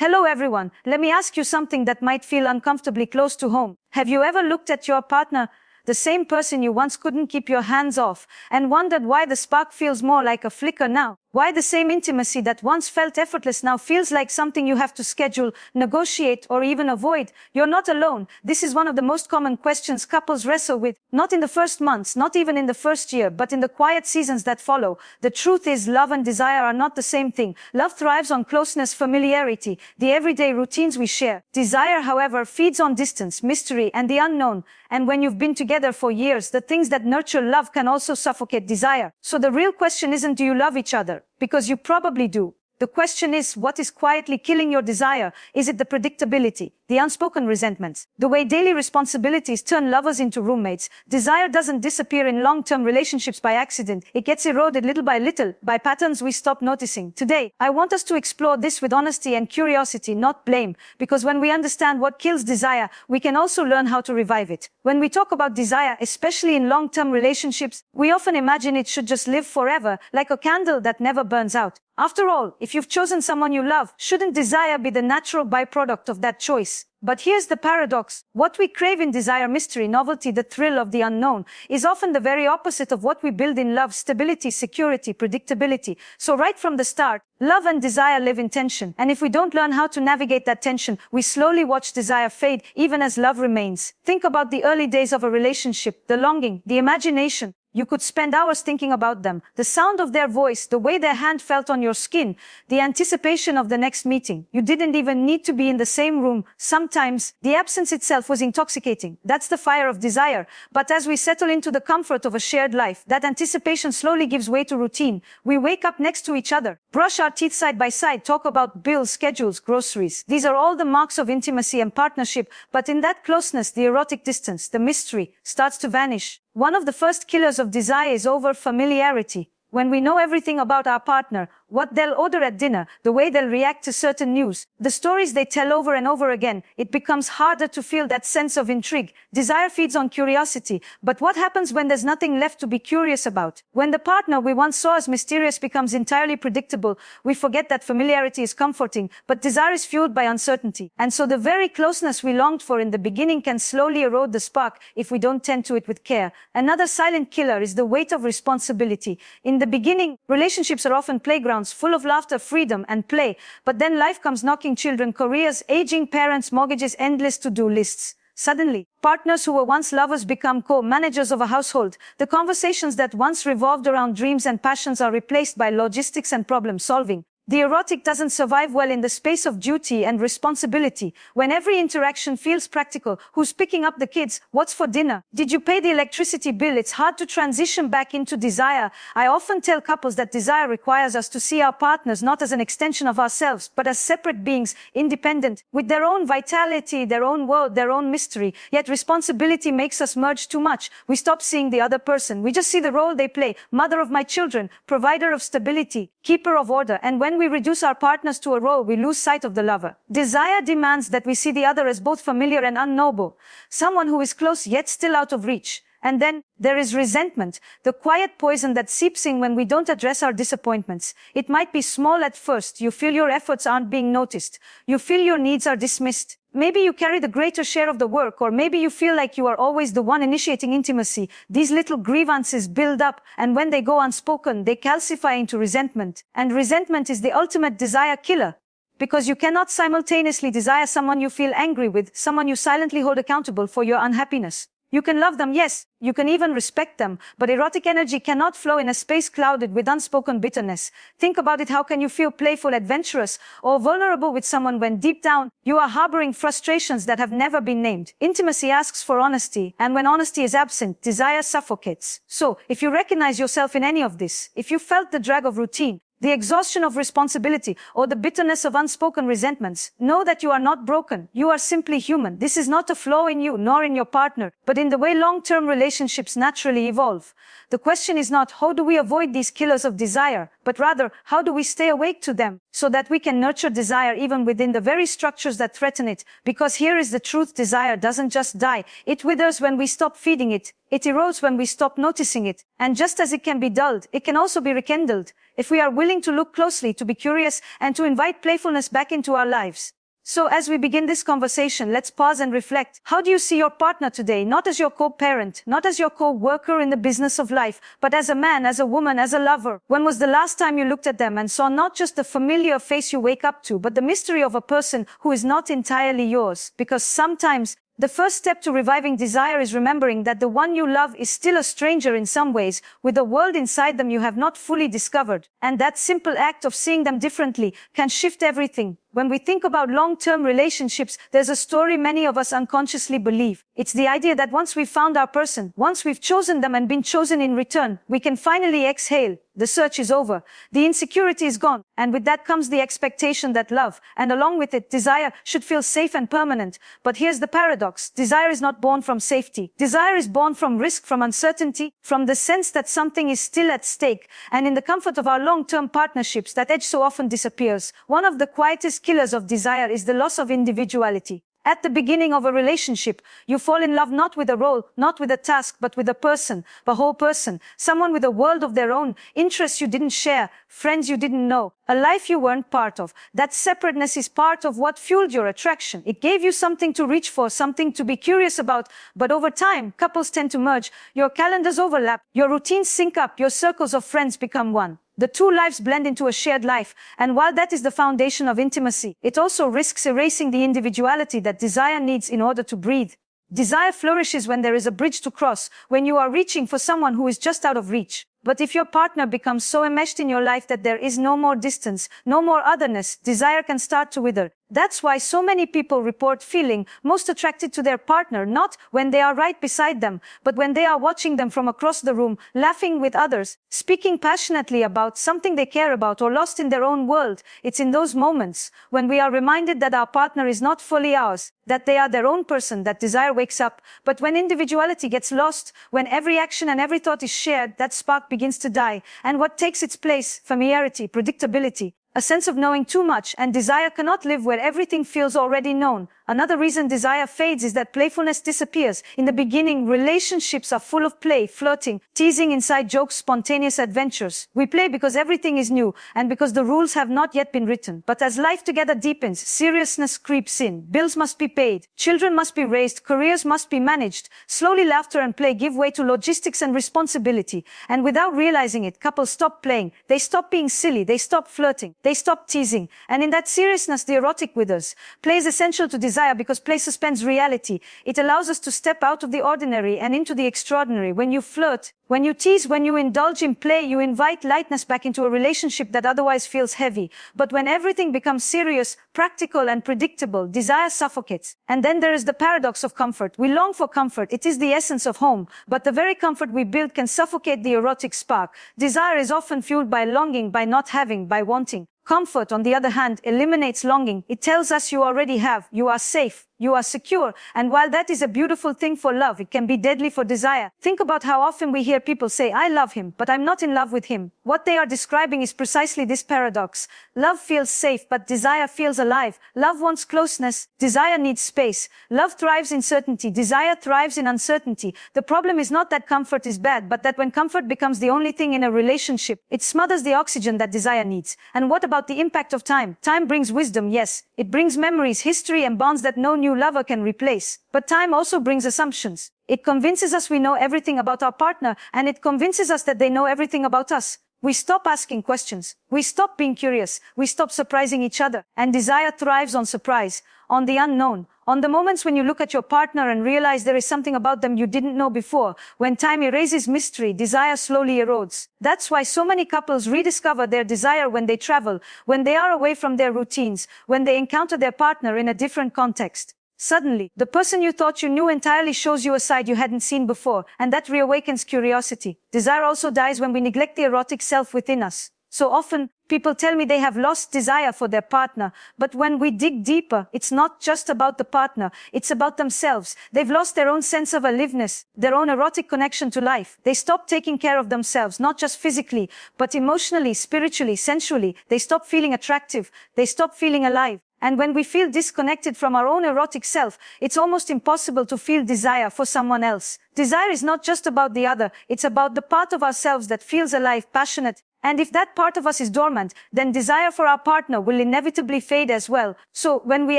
Hello everyone, let me ask you something that might feel uncomfortably close to home. Have you ever looked at your partner, the same person you once couldn't keep your hands off, and wondered why the spark feels more like a flicker now? Why the same intimacy that once felt effortless now feels like something you have to schedule, negotiate, or even avoid? You're not alone. This is one of the most common questions couples wrestle with, not in the first months, not even in the first year, but in the quiet seasons that follow. The truth is, love and desire are not the same thing. Love thrives on closeness, familiarity, the everyday routines we share. Desire, however, feeds on distance, mystery, and the unknown. And when you've been together for years, the things that nurture love can also suffocate desire. So the real question isn't, do you love each other? Because you probably do. The question is, what is quietly killing your desire? Is it the predictability, the unspoken resentments, the way daily responsibilities turn lovers into roommates? Desire doesn't disappear in long-term relationships by accident. It gets eroded little by little by patterns we stop noticing. Today, I want us to explore this with honesty and curiosity, not blame, because when we understand what kills desire, we can also learn how to revive it. When we talk about desire, especially in long-term relationships, we often imagine it should just live forever, like a candle that never burns out. After all, if you've chosen someone you love, shouldn't desire be the natural byproduct of that choice? But here's the paradox. What we crave in desire, mystery, novelty, the thrill of the unknown, is often the very opposite of what we build in love: stability, security, predictability. So right from the start, love and desire live in tension. And if we don't learn how to navigate that tension, we slowly watch desire fade, even as love remains. Think about the early days of a relationship, the longing, the imagination. You could spend hours thinking about them, the sound of their voice, the way their hand felt on your skin, the anticipation of the next meeting. You didn't even need to be in the same room. Sometimes, the absence itself was intoxicating. That's the fire of desire. But as we settle into the comfort of a shared life, that anticipation slowly gives way to routine. We wake up next to each other, brush our teeth side by side, talk about bills, schedules, groceries. These are all the marks of intimacy and partnership. But in that closeness, the erotic distance, the mystery, starts to vanish. One of the first killers of desire is over-familiarity. When we know everything about our partner, what they'll order at dinner, the way they'll react to certain news, the stories they tell over and over again, it becomes harder to feel that sense of intrigue. Desire feeds on curiosity, but what happens when there's nothing left to be curious about? When the partner we once saw as mysterious becomes entirely predictable, we forget that familiarity is comforting, but desire is fueled by uncertainty. And so the very closeness we longed for in the beginning can slowly erode the spark if we don't tend to it with care. Another silent killer is the weight of responsibility. In the beginning, relationships are often playgrounds full of laughter, freedom, and play. But then life comes knocking: children, careers, aging parents, mortgages, endless to-do lists. Suddenly, partners who were once lovers become co-managers of a household. The conversations that once revolved around dreams and passions are replaced by logistics and problem-solving. The erotic doesn't survive well in the space of duty and responsibility. When every interaction feels practical: who's picking up the kids? What's for dinner? Did you pay the electricity bill? It's hard to transition back into desire. I often tell couples that desire requires us to see our partners not as an extension of ourselves, but as separate beings, independent, with their own vitality, their own world, their own mystery. Yet responsibility makes us merge too much. We stop seeing the other person. We just see the role they play: mother of my children, provider of stability, keeper of order. And when we reduce our partners to a role, we lose sight of the lover. Desire demands that we see the other as both familiar and unknowable, someone who is close yet still out of reach. And then there is resentment, the quiet poison that seeps in when we don't address our disappointments. It might be small at first. You feel your efforts aren't being noticed. You feel your needs are dismissed. Maybe you carry the greater share of the work, or maybe you feel like you are always the one initiating intimacy. These little grievances build up, and when they go unspoken, they calcify into resentment. And resentment is the ultimate desire killer. Because you cannot simultaneously desire someone you feel angry with, someone you silently hold accountable for your unhappiness. You can love them, yes, you can even respect them, but erotic energy cannot flow in a space clouded with unspoken bitterness. Think about it: how can you feel playful, adventurous, or vulnerable with someone when deep down you are harboring frustrations that have never been named? Intimacy asks for honesty, and when honesty is absent, desire suffocates. So, if you recognize yourself in any of this, if you felt the drag of routine, the exhaustion of responsibility, or the bitterness of unspoken resentments, know that you are not broken. You are simply human. This is not a flaw in you, nor in your partner, but in the way long-term relationships naturally evolve. The question is not, how do we avoid these killers of desire, but rather, how do we stay awake to them so that we can nurture desire even within the very structures that threaten it? Because here is the truth: desire doesn't just die. It withers when we stop feeding it. It erodes when we stop noticing it. And just as it can be dulled, it can also be rekindled if we are willing to look closely, to be curious, and to invite playfulness back into our lives. So as we begin this conversation, let's pause and reflect. How do you see your partner today? Not as your co-parent, not as your co-worker in the business of life, but as a man, as a woman, as a lover. When was the last time you looked at them and saw not just the familiar face you wake up to, but the mystery of a person who is not entirely yours? Because sometimes the first step to reviving desire is remembering that the one you love is still a stranger in some ways, with a world inside them you have not fully discovered. And that simple act of seeing them differently can shift everything. When we think about long-term relationships, there's a story many of us unconsciously believe. It's the idea that once we've found our person, once we've chosen them and been chosen in return, we can finally exhale. The search is over. The insecurity is gone. And with that comes the expectation that love, and along with it, desire, should feel safe and permanent. But here's the paradox. Desire is not born from safety. Desire is born from risk, from uncertainty, from the sense that something is still at stake. And in the comfort of our long-term partnerships, that edge so often disappears. One of the quietest killers of desire is the loss of individuality. At the beginning of a relationship, you fall in love not with a role, not with a task, but with a person, the whole person, someone with a world of their own, interests you didn't share, friends you didn't know, a life you weren't part of. That separateness is part of what fueled your attraction. It gave you something to reach for, something to be curious about. But over time, couples tend to merge. Your calendars overlap, your routines sync up, your circles of friends become one. The two lives blend into a shared life, and while that is the foundation of intimacy, it also risks erasing the individuality that desire needs in order to breathe. Desire flourishes when there is a bridge to cross, when you are reaching for someone who is just out of reach. But if your partner becomes so enmeshed in your life that there is no more distance, no more otherness, desire can start to wither. That's why so many people report feeling most attracted to their partner, not when they are right beside them, but when they are watching them from across the room, laughing with others, speaking passionately about something they care about, or lost in their own world. It's in those moments when we are reminded that our partner is not fully ours, that they are their own person, that desire wakes up. But when individuality gets lost, when every action and every thought is shared, that spark begins to die. And what takes its place? Familiarity, predictability, a sense of knowing too much. And desire cannot live where everything feels already known. Another reason desire fades is that playfulness disappears. In the beginning, relationships are full of play, flirting, teasing, inside jokes, spontaneous adventures. We play because everything is new and because the rules have not yet been written. But as life together deepens, seriousness creeps in. Bills must be paid, children must be raised, careers must be managed. Slowly, laughter and play give way to logistics and responsibility. And without realizing it, couples stop playing. They stop being silly. They stop flirting. They stop teasing. And in that seriousness, the erotic withers. Play is essential to desire because play suspends reality. It allows us to step out of the ordinary and into the extraordinary. When you flirt, when you tease, when you indulge in play, you invite lightness back into a relationship that otherwise feels heavy. But when everything becomes serious, practical, and predictable, desire suffocates. And then there is the paradox of comfort. We long for comfort. It is the essence of home. But the very comfort we build can suffocate the erotic spark. Desire is often fueled by longing, by not having, by wanting. Comfort, on the other hand, eliminates longing. It tells us you already have, you are safe, you are secure. And while that is a beautiful thing for love, it can be deadly for desire. Think about how often we hear people say, I love him, but I'm not in love with him. What they are describing is precisely this paradox. Love feels safe, but desire feels alive. Love wants closeness. Desire needs space. Love thrives in certainty. Desire thrives in uncertainty. The problem is not that comfort is bad, but that when comfort becomes the only thing in a relationship, it smothers the oxygen that desire needs. And what about the impact of time? Time brings wisdom, yes. It brings memories, history, and bonds that no new lover can replace. But time also brings assumptions. It convinces us we know everything about our partner, and it convinces us that they know everything about us. We stop asking questions. We stop being curious. We stop surprising each other. And desire thrives on surprise, on the unknown, on the moments when you look at your partner and realize there is something about them you didn't know before. When time erases mystery, desire slowly erodes. That's why so many couples rediscover their desire when they travel, when they are away from their routines, when they encounter their partner in a different context. Suddenly, the person you thought you knew entirely shows you a side you hadn't seen before, and that reawakens curiosity. Desire also dies when we neglect the erotic self within us. So often, People tell me they have lost desire for their partner, but when we dig deeper, it's not just about the partner, it's about themselves. They've lost their own sense of aliveness, their own erotic connection to life. They stop taking care of themselves, not just physically, but emotionally, spiritually, sensually. They stop feeling attractive. They stop feeling alive. And when we feel disconnected from our own erotic self, it's almost impossible to feel desire for someone else. Desire is not just about the other, it's about the part of ourselves that feels alive, passionate. And if that part of us is dormant, then desire for our partner will inevitably fade as well. So when we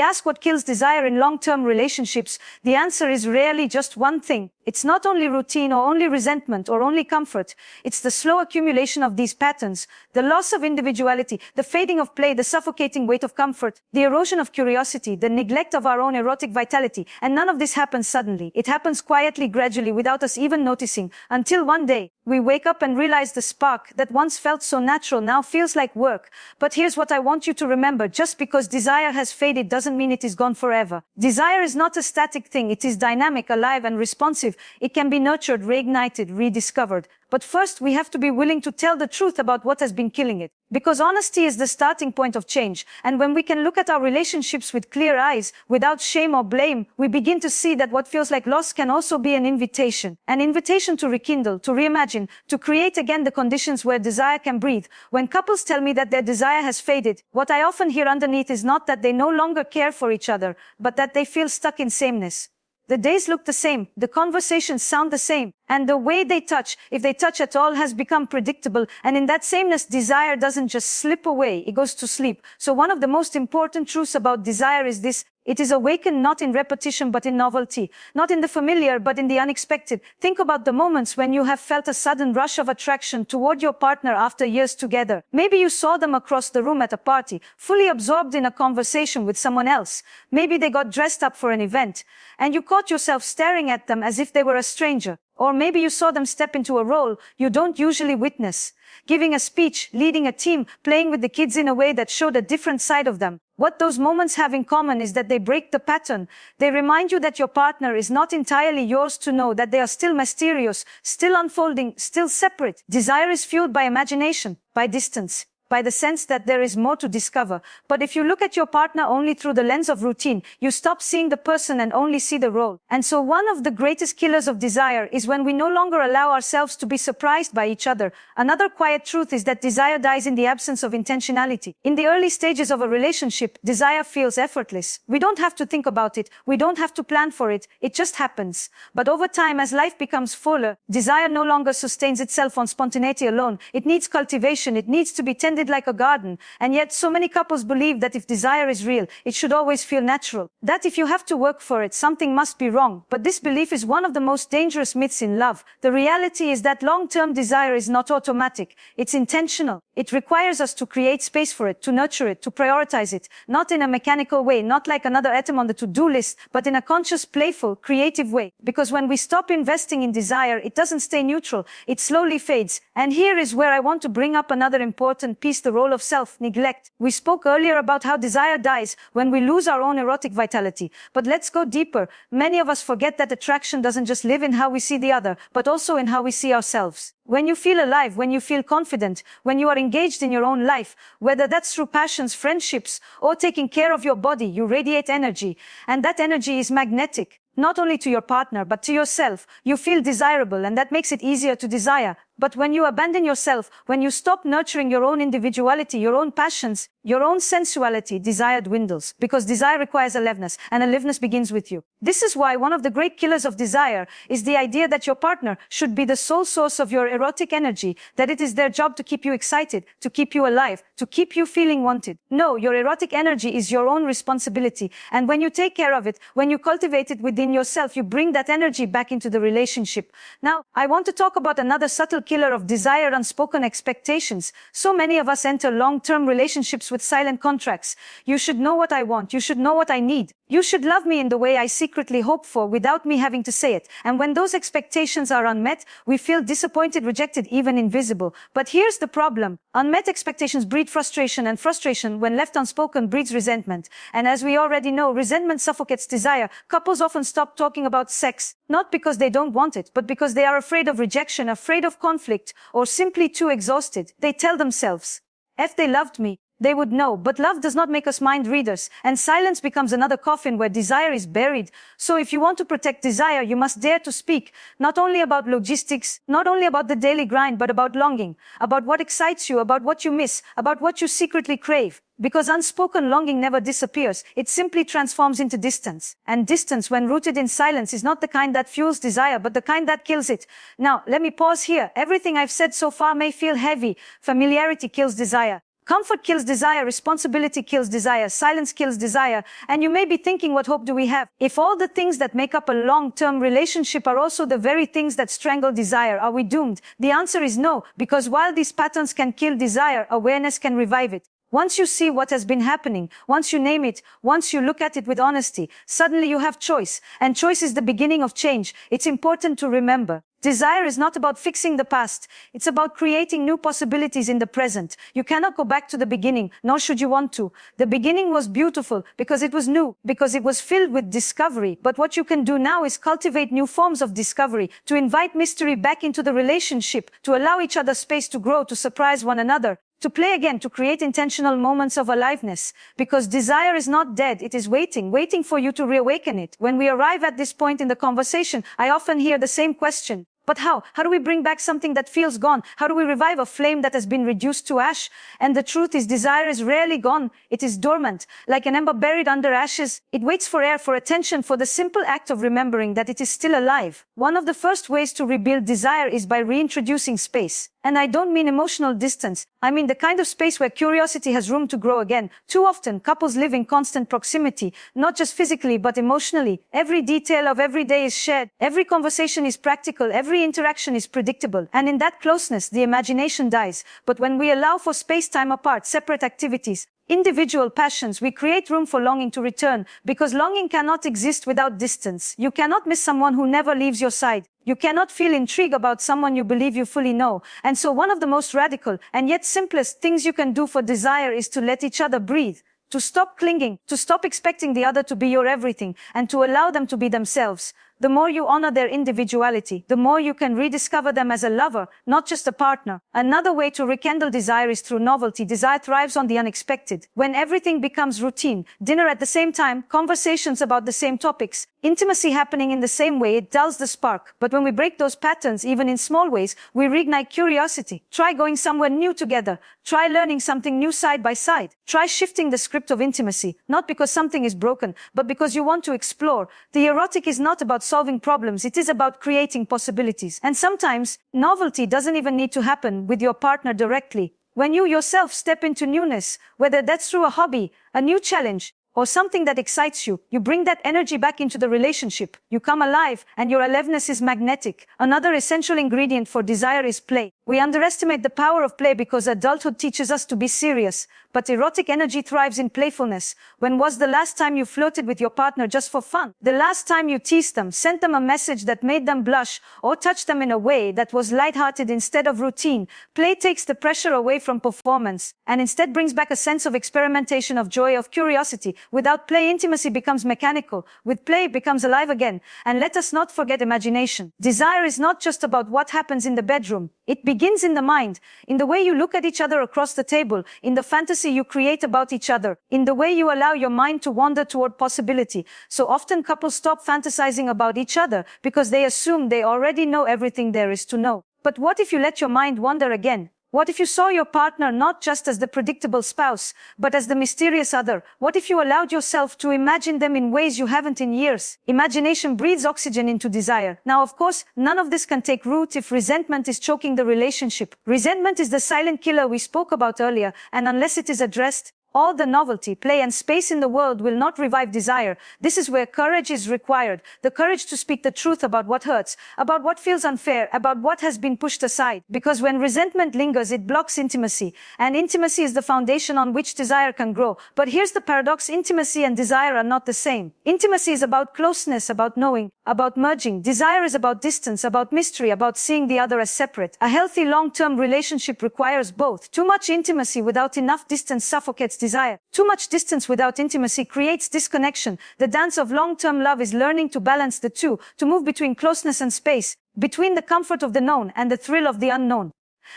ask what kills desire in long-term relationships, the answer is rarely just one thing. It's not only routine or only resentment or only comfort. It's the slow accumulation of these patterns, the loss of individuality, the fading of play, the suffocating weight of comfort, the erosion of curiosity, the neglect of our own erotic vitality. And none of this happens suddenly. It happens quietly, gradually, without us even noticing, until one day, we wake up and realize the spark that once felt so natural now feels like work. But here's what I want you to remember. Just because desire has faded doesn't mean it is gone forever. Desire is not a static thing. It is dynamic, alive, and responsive. It can be nurtured, reignited, rediscovered. But first, we have to be willing to tell the truth about what has been killing it. Because honesty is the starting point of change. And when we can look at our relationships with clear eyes, without shame or blame, we begin to see that what feels like loss can also be an invitation. An invitation to rekindle, to reimagine, to create again the conditions where desire can breathe. When couples tell me that their desire has faded, what I often hear underneath is not that they no longer care for each other, but that they feel stuck in sameness. The days look the same, the conversations sound the same, and the way they touch, if they touch at all, has become predictable. And in that sameness, desire doesn't just slip away, it goes to sleep. So one of the most important truths about desire is this: it is awakened not in repetition but in novelty, not in the familiar but in the unexpected. Think about the moments when you have felt a sudden rush of attraction toward your partner after years together. Maybe you saw them across the room at a party, fully absorbed in a conversation with someone else. Maybe they got dressed up for an event, and you caught yourself staring at them as if they were a stranger. Or maybe you saw them step into a role you don't usually witness, giving a speech, leading a team, playing with the kids in a way that showed a different side of them. What those moments have in common is that they break the pattern. They remind you that your partner is not entirely yours to know, that they are still mysterious, still unfolding, still separate. Desire is fueled by imagination, by distance, by the sense that there is more to discover. But if you look at your partner only through the lens of routine, you stop seeing the person and only see the role. And so one of the greatest killers of desire is when we no longer allow ourselves to be surprised by each other. Another quiet truth is that desire dies in the absence of intentionality. In the early stages of a relationship, desire feels effortless. We don't have to think about it. We don't have to plan for it. It just happens. But over time, as life becomes fuller, desire no longer sustains itself on spontaneity alone. It needs cultivation. It needs to be tended like a garden. And yet so many couples believe that if desire is real, it should always feel natural. That if you have to work for it, something must be wrong. But this belief is one of the most dangerous myths in love. The reality is that long-term desire is not automatic. It's intentional. It requires us to create space for it, to nurture it, to prioritize it, not in a mechanical way, not like another item on the to-do list, but in a conscious, playful, creative way. Because when we stop investing in desire, it doesn't stay neutral. It slowly fades. And here is where I want to bring up another important piece: the role of self-neglect. We spoke earlier about how desire dies when we lose our own erotic vitality. But let's go deeper. Many of us forget that attraction doesn't just live in how we see the other, but also in how we see ourselves. When you feel alive, when you feel confident, when you are engaged in your own life, whether that's through passions, friendships, or taking care of your body, you radiate energy. And that energy is magnetic, not only to your partner, but to yourself. You feel desirable, and that makes it easier to desire. But when you abandon yourself, when you stop nurturing your own individuality, your own passions, your own sensuality, desire dwindles. Because desire requires aliveness, and aliveness begins with you. This is why one of the great killers of desire is the idea that your partner should be the sole source of your erotic energy, that it is their job to keep you excited, to keep you alive, to keep you feeling wanted. No, your erotic energy is your own responsibility. And when you take care of it, when you cultivate it within yourself, you bring that energy back into the relationship. Now, I want to talk about another subtle killer of desire: unspoken expectations. So many of us enter long-term relationships with silent contracts. You should know what I want. You should know what I need. You should love me in the way I secretly hope for, without me having to say it. And when those expectations are unmet, we feel disappointed, rejected, even invisible. But here's the problem. Unmet expectations breed frustration, and frustration, when left unspoken, breeds resentment. And as we already know, resentment suffocates desire. Couples often stop talking about sex, not because they don't want it, but because they are afraid of rejection, afraid of conflict, or simply too exhausted. They tell themselves, If they loved me, they would know, but love does not make us mind readers, and silence becomes another coffin where desire is buried. So if you want to protect desire, you must dare to speak, not only about logistics, not only about the daily grind, but about longing, about what excites you, about what you miss, about what you secretly crave. Because unspoken longing never disappears, it simply transforms into distance. And distance, when rooted in silence, is not the kind that fuels desire, but the kind that kills it. Now, let me pause here. Everything I've said so far may feel heavy. Familiarity kills desire. Comfort kills desire, responsibility kills desire, silence kills desire, and you may be thinking, what hope do we have? If all the things that make up a long-term relationship are also the very things that strangle desire, are we doomed? The answer is no, because while these patterns can kill desire, awareness can revive it. Once you see what has been happening, once you name it, once you look at it with honesty, suddenly you have choice, and choice is the beginning of change. It's important to remember. Desire is not about fixing the past. It's about creating new possibilities in the present. You cannot go back to the beginning, nor should you want to. The beginning was beautiful because it was new, because it was filled with discovery. But what you can do now is cultivate new forms of discovery, to invite mystery back into the relationship, to allow each other space to grow, to surprise one another, to play again, to create intentional moments of aliveness. Because desire is not dead, it is waiting for you to reawaken it. When we arrive at this point in the conversation, I often hear the same question. But how? How do we bring back something that feels gone? How do we revive a flame that has been reduced to ash? And the truth is, desire is rarely gone. It is dormant. Like an ember buried under ashes, it waits for air, for attention, for the simple act of remembering that it is still alive. One of the first ways to rebuild desire is by reintroducing space. And I don't mean emotional distance. I mean the kind of space where curiosity has room to grow again. Too often, couples live in constant proximity, not just physically, but emotionally. Every detail of every day is shared. Every conversation is practical. Every interaction is predictable. And in that closeness, the imagination dies. But when we allow for space-time apart, separate activities, individual passions, we create room for longing to return, because longing cannot exist without distance. You cannot miss someone who never leaves your side. You cannot feel intrigue about someone you believe you fully know. And so one of the most radical and yet simplest things you can do for desire is to let each other breathe, to stop clinging, to stop expecting the other to be your everything, and to allow them to be themselves. The more you honor their individuality, the more you can rediscover them as a lover, not just a partner. Another way to rekindle desire is through novelty. Desire thrives on the unexpected. When everything becomes routine, dinner at the same time, conversations about the same topics, intimacy happening in the same way, it dulls the spark. But when we break those patterns, even in small ways, we reignite curiosity. Try going somewhere new together. Try learning something new side by side. Try shifting the script of intimacy, not because something is broken, but because you want to explore. The erotic is not about solving problems, it is about creating possibilities. And sometimes, novelty doesn't even need to happen with your partner directly. When you yourself step into newness, whether that's through a hobby, a new challenge, or something that excites you, you bring that energy back into the relationship. You come alive, and your aliveness is magnetic. Another essential ingredient for desire is play. We underestimate the power of play because adulthood teaches us to be serious. But erotic energy thrives in playfulness. When was the last time you flirted with your partner just for fun? The last time you teased them, sent them a message that made them blush, or touched them in a way that was lighthearted instead of routine? Play takes the pressure away from performance, and instead brings back a sense of experimentation, of joy, of curiosity. Without play, intimacy becomes mechanical. With play, it becomes alive again. And let us not forget imagination. Desire is not just about what happens in the bedroom. It begins in the mind, in the way you look at each other across the table, in the fantasy you create about each other, in the way you allow your mind to wander toward possibility. So often couples stop fantasizing about each other because they assume they already know everything there is to know. But what if you let your mind wander again? What if you saw your partner not just as the predictable spouse, but as the mysterious other? What if you allowed yourself to imagine them in ways you haven't in years? Imagination breathes oxygen into desire. Now, of course, none of this can take root if resentment is choking the relationship. Resentment is the silent killer we spoke about earlier, and unless it is addressed, all the novelty, play, and space in the world will not revive desire. This is where courage is required. The courage to speak the truth about what hurts, about what feels unfair, about what has been pushed aside. Because when resentment lingers, it blocks intimacy. And intimacy is the foundation on which desire can grow. But here's the paradox. Intimacy and desire are not the same. Intimacy is about closeness, about knowing, about merging. Desire is about distance, about mystery, about seeing the other as separate. A healthy long-term relationship requires both. Too much intimacy without enough distance suffocates desire. Too much distance without intimacy creates disconnection. The dance of long-term love is learning to balance the two, to move between closeness and space, between the comfort of the known and the thrill of the unknown.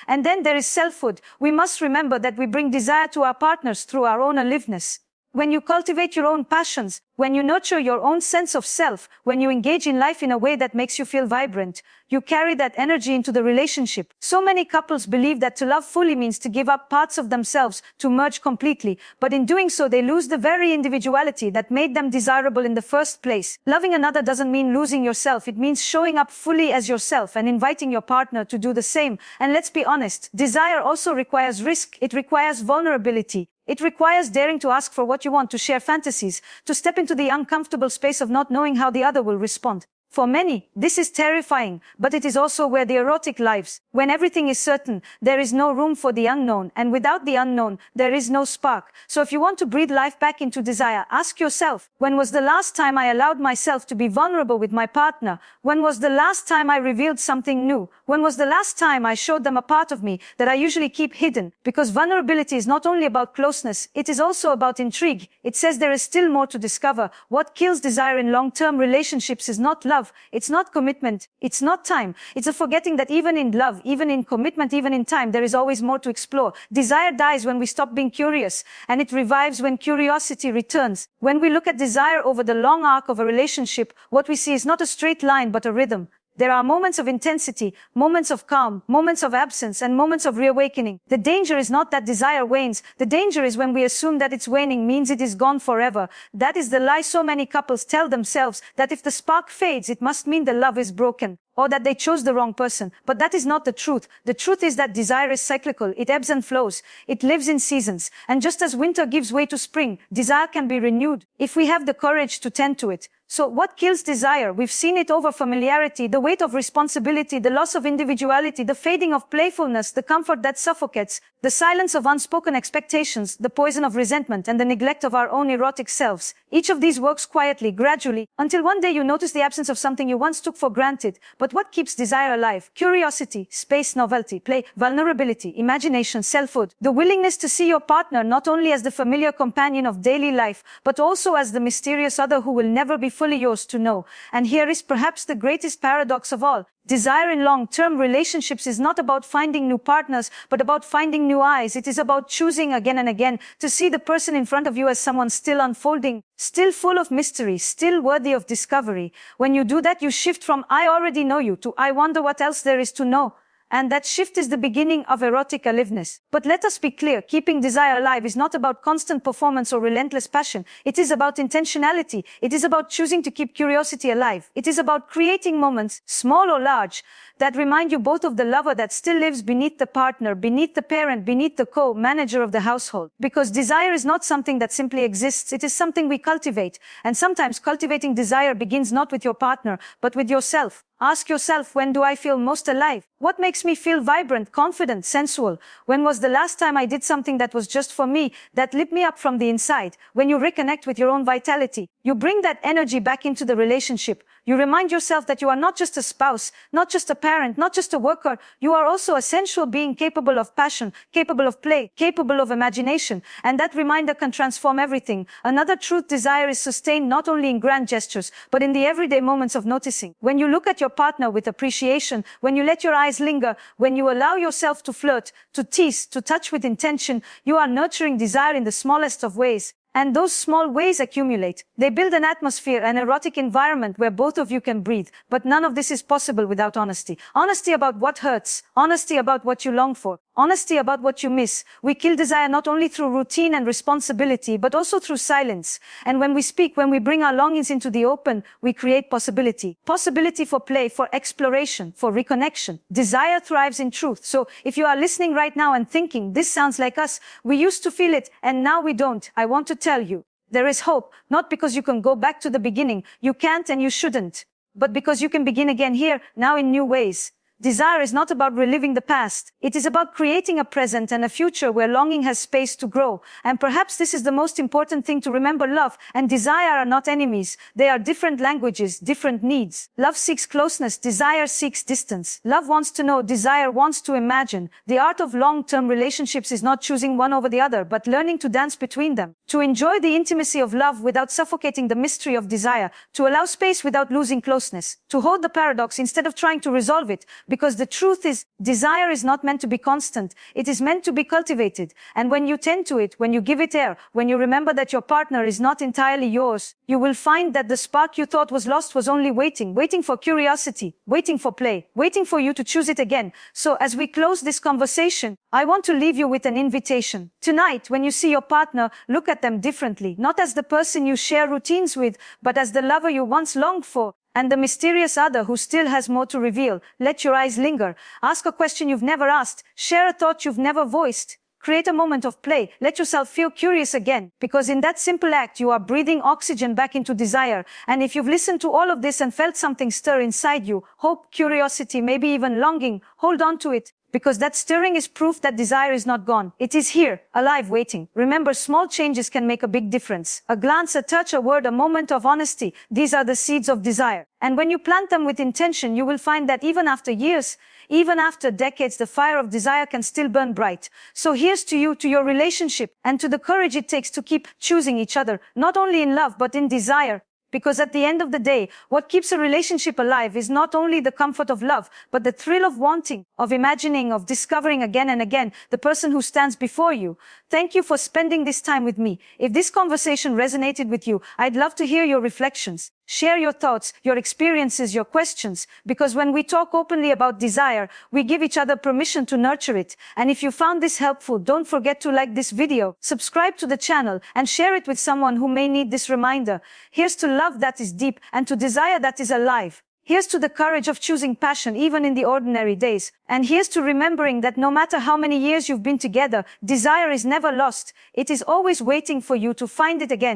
And then there is selfhood. We must remember that we bring desire to our partners through our own aliveness. When you cultivate your own passions, when you nurture your own sense of self, when you engage in life in a way that makes you feel vibrant, you carry that energy into the relationship. So many couples believe that to love fully means to give up parts of themselves, to merge completely, but in doing so they lose the very individuality that made them desirable in the first place. Loving another doesn't mean losing yourself, it means showing up fully as yourself and inviting your partner to do the same. And let's be honest, desire also requires risk, it requires vulnerability. It requires daring to ask for what you want, to share fantasies, to step into the uncomfortable space of not knowing how the other will respond. For many, this is terrifying, but it is also where the erotic lives. When everything is certain, there is no room for the unknown, and without the unknown, there is no spark. So if you want to breathe life back into desire, ask yourself, when was the last time I allowed myself to be vulnerable with my partner? When was the last time I revealed something new? When was the last time I showed them a part of me that I usually keep hidden? Because vulnerability is not only about closeness, it is also about intrigue. It says there is still more to discover. What kills desire in long-term relationships is not love. It's not commitment. It's not time. It's a forgetting that even in love, even in commitment, even in time, there is always more to explore. Desire dies when we stop being curious, and it revives when curiosity returns. When we look at desire over the long arc of a relationship, what we see is not a straight line, but a rhythm. There are moments of intensity, moments of calm, moments of absence, and moments of reawakening. The danger is not that desire wanes. The danger is when we assume that its waning means it is gone forever. That is the lie so many couples tell themselves, that if the spark fades, it must mean the love is broken, or that they chose the wrong person. But that is not the truth. The truth is that desire is cyclical. It ebbs and flows. It lives in seasons. And just as winter gives way to spring, desire can be renewed if we have the courage to tend to it. So what kills desire? We've seen it: over-familiarity, the weight of responsibility, the loss of individuality, the fading of playfulness, the comfort that suffocates, the silence of unspoken expectations, the poison of resentment, and the neglect of our own erotic selves. Each of these works quietly, gradually, until one day you notice the absence of something you once took for granted. But what keeps desire alive? Curiosity, space, novelty, play, vulnerability, imagination, selfhood, the willingness to see your partner not only as the familiar companion of daily life, but also as the mysterious other who will never be fully yours to know. And here is perhaps the greatest paradox of all. Desire in long-term relationships is not about finding new partners, but about finding new eyes. It is about choosing again and again to see the person in front of you as someone still unfolding, still full of mystery, still worthy of discovery. When you do that, you shift from "I already know you" to "I wonder what else there is to know." And that shift is the beginning of erotic aliveness. But let us be clear, keeping desire alive is not about constant performance or relentless passion. It is about intentionality. It is about choosing to keep curiosity alive. It is about creating moments, small or large, that remind you both of the lover that still lives beneath the partner, beneath the parent, beneath the co-manager of the household. Because desire is not something that simply exists, it is something we cultivate. And sometimes cultivating desire begins not with your partner, but with yourself. Ask yourself, when do I feel most alive? What makes me feel vibrant, confident, sensual? When was the last time I did something that was just for me, that lit me up from the inside? When you reconnect with your own vitality, you bring that energy back into the relationship. You remind yourself that you are not just a spouse, not just a parent, not just a worker. You are also a sensual being capable of passion, capable of play, capable of imagination. And that reminder can transform everything. Another truth: desire is sustained not only in grand gestures, but in the everyday moments of noticing. When you look at your partner with appreciation, when you let your eyes linger, when you allow yourself to flirt, to tease, to touch with intention, you are nurturing desire in the smallest of ways. And those small ways accumulate. They build an atmosphere, an erotic environment where both of you can breathe. But none of this is possible without honesty. Honesty about what hurts. Honesty about what you long for. Honesty about what you miss. We kill desire not only through routine and responsibility, but also through silence. And when we speak, when we bring our longings into the open, we create possibility. Possibility for play, for exploration, for reconnection. Desire thrives in truth. So if you are listening right now and thinking, "This sounds like us, we used to feel it, and now we don't," I want to tell you, there is hope, not because you can go back to the beginning. You can't and you shouldn't. But because you can begin again here, now in new ways. Desire is not about reliving the past. It is about creating a present and a future where longing has space to grow. And perhaps this is the most important thing to remember: love and desire are not enemies. They are different languages, different needs. Love seeks closeness, desire seeks distance. Love wants to know, desire wants to imagine. The art of long-term relationships is not choosing one over the other, but learning to dance between them. To enjoy the intimacy of love without suffocating the mystery of desire. To allow space without losing closeness. To hold the paradox instead of trying to resolve it. Because the truth is, desire is not meant to be constant. It is meant to be cultivated. And when you tend to it, when you give it air, when you remember that your partner is not entirely yours, you will find that the spark you thought was lost was only waiting for curiosity, waiting for play, waiting for you to choose it again. So as we close this conversation, I want to leave you with an invitation. Tonight, when you see your partner, look at them differently, not as the person you share routines with, but as the lover you once longed for, and the mysterious other who still has more to reveal. Let your eyes linger. Ask a question you've never asked. Share a thought you've never voiced. Create a moment of play. Let yourself feel curious again, because in that simple act, you are breathing oxygen back into desire. And if you've listened to all of this and felt something stir inside you, hope, curiosity, maybe even longing, hold on to it. Because that stirring is proof that desire is not gone. It is here, alive, waiting. Remember, small changes can make a big difference. A glance, a touch, a word, a moment of honesty. These are the seeds of desire. And when you plant them with intention, you will find that even after years, even after decades, the fire of desire can still burn bright. So here's to you, to your relationship, and to the courage it takes to keep choosing each other, not only in love, but in desire. Because at the end of the day, what keeps a relationship alive is not only the comfort of love, but the thrill of wanting, of imagining, of discovering again and again the person who stands before you. Thank you for spending this time with me. If this conversation resonated with you, I'd love to hear your reflections. Share your thoughts, your experiences, your questions, because when we talk openly about desire, we give each other permission to nurture it. And if you found this helpful, don't forget to like this video, subscribe to the channel, and share it with someone who may need this reminder. Here's to love that is deep and to desire that is alive. Here's to the courage of choosing passion even in the ordinary days. And here's to remembering that no matter how many years you've been together, desire is never lost. It is always waiting for you to find it again.